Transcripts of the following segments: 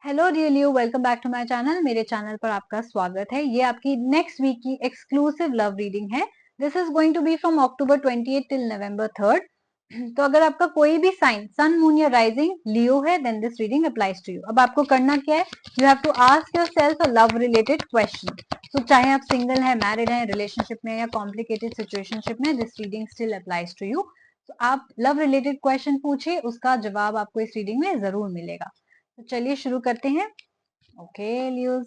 Hello dear Leo, welcome back to my channel. मेरे channel पर आपका स्वागत है। ये आपकी नेक्स्ट वीक की एक्सक्लूसिव लव रीडिंग है। This is going to be from October 28 till November 3rd। तो अगर आपका कोई भी साइन सन मून या राइजिंग लियो है then this reading applies to you. अब आपको करना क्या है, you have to ask yourself a love related question. तो चाहे आप सिंगल है, मैरिड है, रिलेशनशिप में या कॉम्प्लिकेटेड सिचुएशनशिप में, this reading still applies to you. तो आप लव रिलेटेड क्वेश्चन पूछिए, उसका जवाब आपको इस रीडिंग में जरूर मिलेगा। तो चलिए शुरू करते हैं। ओके लियोस,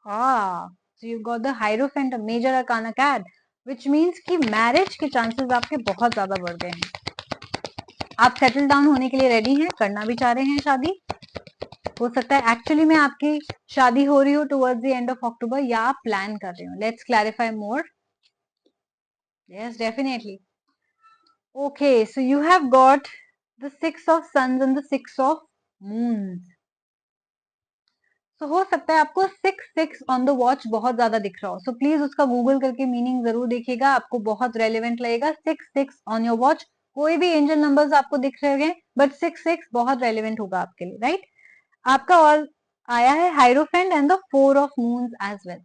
हाँ, so you got the Hierophant, a major arcana card, which means कि मैरिज के चांसेस आपके बहुत ज्यादा बढ़ गए हैं। आप सेटल डाउन होने के लिए रेडी हैं, करना भी चाह रहे हैं शादी। हो सकता है एक्चुअली में आपकी शादी हो रही हो towards the end of October, या आप प्लान कर रहे हो। Let's clarify more. Yes, definitely. Okay, so you have got the 6 of Suns and the 6 of Moons। तो हो सकता है आपको 6 ऑन द वॉच बहुत ज्यादा दिख रहा हो, सो प्लीज उसका गूगल करके मीनिंग जरूर देखिएगा, आपको बहुत रेलिवेंट लगेगा। 6 ऑन योर वॉच, कोई भी एंजल नंबर्स आपको दिख रहे हैं बट 6 बहुत रेलिवेंट होगा आपके लिए, राइट। आपका और आया है hierophant and the 4 of Moons as well.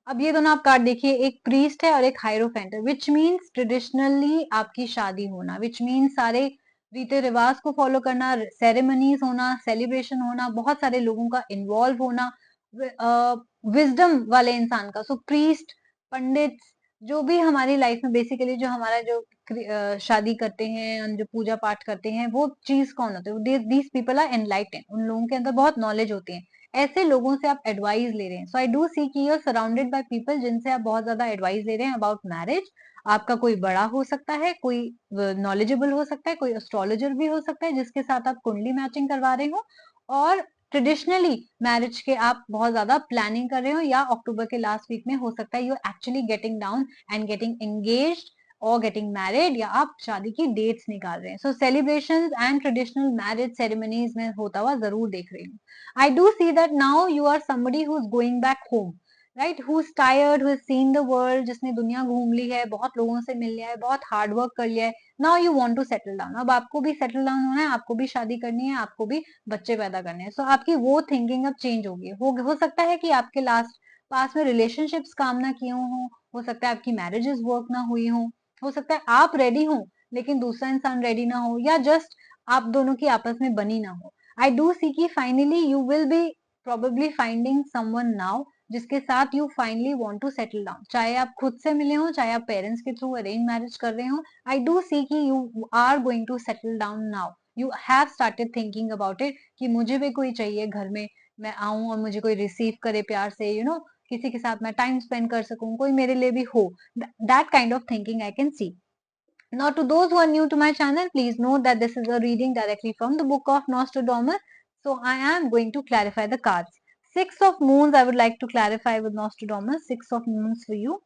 अब ये दोनों आप कार्ड देखिए, एक प्रीस्ट है और एक हाइरोफेंट है, विच मीन्स ट्रेडिशनली आपकी शादी होना, विच मीन्स सारे रीति रिवाज को फॉलो करना, सेरेमनीज होना, सेलिब्रेशन होना, बहुत सारे लोगों का इन्वॉल्व होना, विजडम वाले इंसान का। सो प्रीस्ट, पंडित, जो भी हमारी लाइफ में बेसिकली जो हमारा जो शादी करते हैं, जो पूजा पाठ करते हैं, वो चीज कौन होते हैं? दीज पीपल आर एनलाइटेंड, उन लोगों के अंदर बहुत नॉलेज होती है। ऐसे लोगों से आप एडवाइस ले रहे हैं। सो आई डू सी कि you are surrounded by people जिनसे आप बहुत ज्यादा एडवाइस ले रहे हैं अबाउट मैरिज। आपका कोई बड़ा हो सकता है, कोई नॉलेजेबल हो सकता है, कोई एस्ट्रोलॉजर भी हो सकता है जिसके साथ आप कुंडली मैचिंग करवा रहे हो, और ट्रेडिशनली मैरिज के आप बहुत ज्यादा प्लानिंग कर रहे हो, या अक्टूबर के लास्ट वीक में हो सकता है you actually getting down and getting engaged और गेटिंग मैरिड, या आप शादी की डेट्स निकाल रहे हैं। So celebration and traditional marriage ceremonies में होता हुआ जरूर देख रही हूँ। I do see that now you are somebody who's going back home, right? Who's tired, who's seen the world, जिसने दुनिया घूम ली है, बहुत लोगों से मिल लिया है, बहुत हार्ड वर्क कर लिया है। Now you want to settle down. अब आपको भी सेटल डाउन होना है, आपको भी शादी करनी है, आपको भी बच्चे पैदा करने हैं। So आपकी वो थिंकिंग अब चेंज होगी। हो सकता है कि आपके लास्ट पास में रिलेशनशिप्स काम ना किए हो सकता है आपकी मैरिजेस वर्क ना हुई हो सकता है आप रेडी हो लेकिन दूसरा इंसान रेडी ना हो, या जस्ट आप दोनों की आपस में बनी ना हो। I do see कि finally you will be probably finding someone now जिसके साथ you finally want to settle down, चाहे आप खुद से मिले हो, चाहे आप पेरेंट्स के थ्रू अरेंज मैरिज कर रहे हो। I do see कि you are going to settle down now. You have started thinking about it कि मुझे भी कोई चाहिए घर में, मैं आऊं और मुझे कोई रिसीव करे प्यार से, किसी के साथ मैं टाइम स्पेंड कर सकूं, कोई मेरे लिए भी हो। That kind of thinking I can see. Now, to those who are new to my channel, please note that this is a reading directly from the book of Nostradamus. So, I am going to clarify the cards. 6 of Moons, I would like to clarify with Nostradamus. 6 of Moons for you.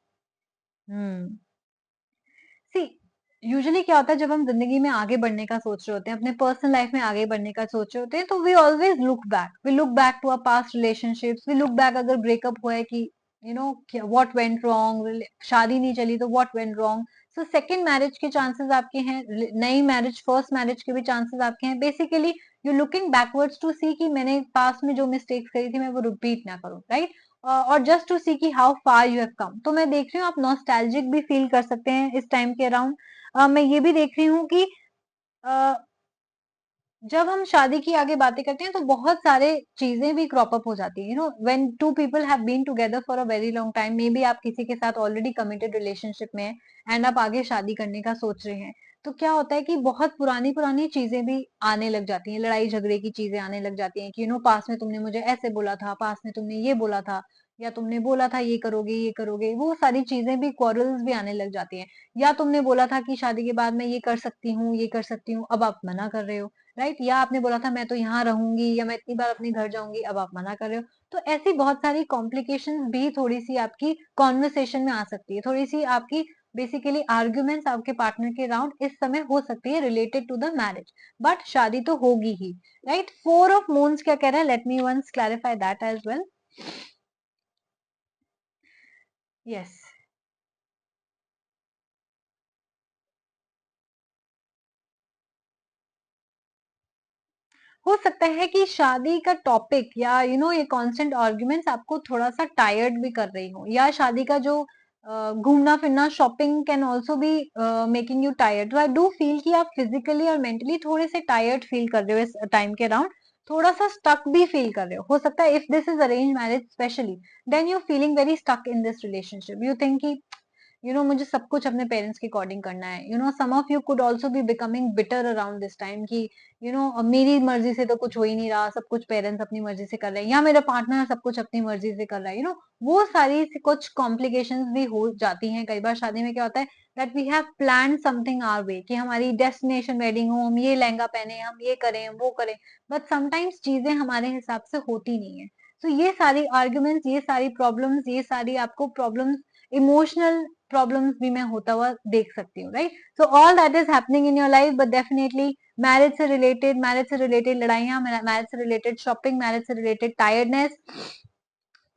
See, usually क्या होता है जब हम जिंदगी में आगे बढ़ने का सोच रहे होते हैं, अपने पर्सनल लाइफ में आगे बढ़ने का सोच रहे होते हैं, तो we always look back to our past relationships, we look back अगर ब्रेकअप हुआ है कि व्हाट वेंट रॉन्ग, शादी नहीं चली तो what went wrong. So second marriage के चांसेस आपके हैं, नई मैरिज, फर्स्ट मैरिज के भी चांसेस आपके हैं। Basically you looking backwards to see कि मैंने पास्ट में जो मिस्टेक्स करी थी मैं वो रिपीट ना करूं, राइट। और जस्ट टू सी कि how far you have come. तो मैं देख रही हूँ आप नॉस्टैल्जिक भी फील कर सकते हैं इस टाइम के अराउंड। मैं ये भी देख रही हूँ कि अ, जब हम शादी की आगे बातें करते हैं तो बहुत सारे चीजें भी क्रॉप अप हो जाती है। When two people have been together for a very long time, maybe आप किसी के साथ ऑलरेडी कमिटेड रिलेशनशिप में हैं एंड आप आगे शादी करने का सोच रहे हैं, तो क्या होता है कि बहुत पुरानी पुरानी चीजें भी आने लग जाती हैं, लड़ाई झगड़े की चीजें आने लग जाती हैं कि पास में तुमने मुझे ऐसे बोला था, पास में तुमने ये बोला था, या तुमने बोला था ये करोगे, वो सारी चीजें भी, क्वारल्स भी आने लग जाती हैं। या तुमने बोला था कि शादी के बाद मैं ये कर सकती हूँ, ये कर सकती हूँ, अब आप मना कर रहे हो, राइट। या आपने बोला था मैं तो यहाँ रहूंगी, या मैं इतनी बार अपने घर जाऊंगी, अब आप मना कर रहे हो। तो ऐसी बहुत सारी कॉम्प्लिकेशंस भी थोड़ी सी आपकी कॉन्वर्सेशन में आ सकती है, थोड़ी सी आपकी बेसिकली आर्ग्यूमेंट्स आपके पार्टनर के राउंड इस समय हो सकती है related to the marriage, but शादी तो होगी ही, राइट। 4 of Moons क्या कह रहा है, let me once clarify that as well. Yes, हो सकता है कि शादी का टॉपिक या ये कांस्टेंट आर्ग्यूमेंट्स आपको थोड़ा-सा टायर्ड भी कर रही हो, या शादी का जो घूमना-फिरना, shopping can also be making you tired. तो आई डू फील कि आप फिजिकली और मेंटली थोड़े से टायर्ड फील कर रहे हो इस टाइम के अराउंड, थोड़ा-सा स्टक भी फील कर रहे हो। सकता है if this is arrange marriage specially, then you are feeling very stuck in this relationship. You think कि मुझे सब कुछ अपने पेरेंट्स के अकॉर्डिंग करना है। Some of you could also be becoming bitter around this time कि मेरी मर्जी से तो कुछ हो ही नहीं रहा, सब कुछ पेरेंट्स अपनी मर्जी से कर रहे हैं, या मेरा पार्टनर सब कुछ अपनी मर्जी से कर रहा है। वो सारी कुछ कॉम्प्लिकेशंस भी हो जाती हैं। कई बार शादी में क्या होता है that we have plan something our way, कि हमारी डेस्टिनेशन वेडिंग हो, हम ये लहंगा पहने, हम ये करें, वो करें, बट समटाइम्स चीजें हमारे हिसाब से होती नहीं है। तो ये सारी आर्ग्यूमेंट्स, ये सारी प्रॉब्लम्स, ये सारी आपको प्रॉब्लम्स, इमोशनल प्रॉब्लम्स भी मैं होता हुआ देख सकती हूँ, right? So all that is happening in your life, but definitely marriage से रिलेटेड लड़ाइयाँ, मैरिज से रिलेटेड शॉपिंग, मैरिज से related tiredness,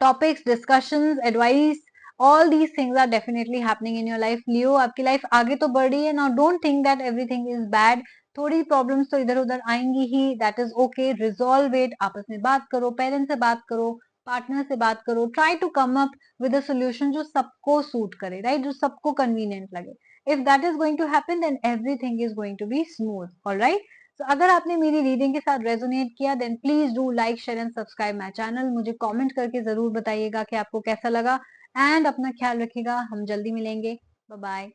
topics, discussions, advice, all these things are definitely happening in your life. Leo, आपकी life आगे तो बढ़ रही है। Now don't think that everything is bad. थोड़ी प्रॉब्लम्स तो इधर उधर आएंगी ही, that is okay. Resolve it, आपस में बात करो, पेरेंट्स से बात करो, पार्टनर से बात करो, try to come up with a solution जो सबको सूट करे, राइट? जो सबको कन्वीनियंट लगे। If that is going to happen, then everything is going to be smooth, alright? तो अगर आपने मेरी रीडिंग के साथ रेजोनेट किया, then please do like, share and subscribe my channel. मुझे कमेंट करके जरूर बताइएगा कि आपको कैसा लगा, एंड अपना ख्याल रखिएगा। हम जल्दी मिलेंगे। Bye bye.